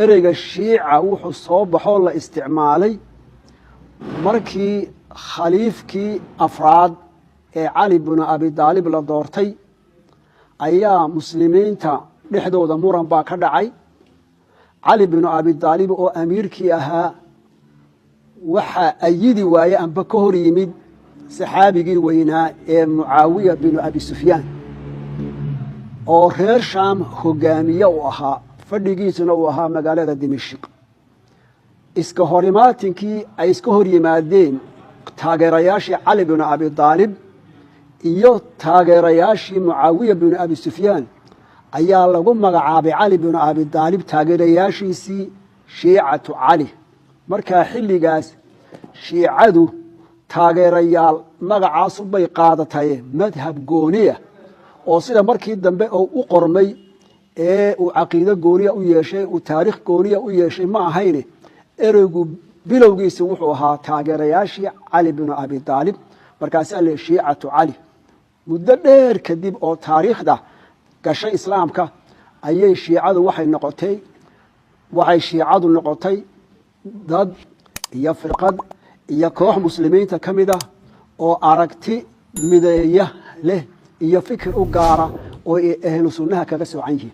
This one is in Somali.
ereyga shiica wuxuu soo baxoo la isticmaalay markii khaliifkii afraad ee cali binu abi daalib la doortay ayaa muslimiinta dhexdooda muran baa ka dhacay. cali binu abi daalib oo amiirkii ahaa waxaa ayidi waaye amba ka hor yimid saxaabigii weynaa ee mucaawiya binu abi sufyaan oo reer shaam hogaamiye u ahaa, fadhigiisuna uu ahaa magaalada dimashq. iska horimaatinkii ay iska hor yimaadeen taageerayaashii cali binu abi daalib iyo taageerayaashii mucaawiya binu abi sufyaan ayaa lagu magacaabay cali binu abi daalib taageerayaashiisii shiicatu cali. markaa xilligaas shiicadu taageerayaal magacaasu bay qaadatay madhab gooniya oo sida markii dambe oo u qormay ee uu caqiido gooniya u yeeshay, uu taariikh gooniya u yeeshay ma ahayne ereygu bilowgiisa wuxuu ahaa taageerayaashii cali binu abi daalib. markaasaa le shiicatu cali. muddo dheer kadib oo taariikhda gashay islaamka ayay shiicadu waxay shiicadu noqotay dad iyo firqad iyo koox muslimiinta ka mid ah oo aragti mideeya leh iyo fikir u gaara oo ay ahlu sunnaha kaga soocan yihiin.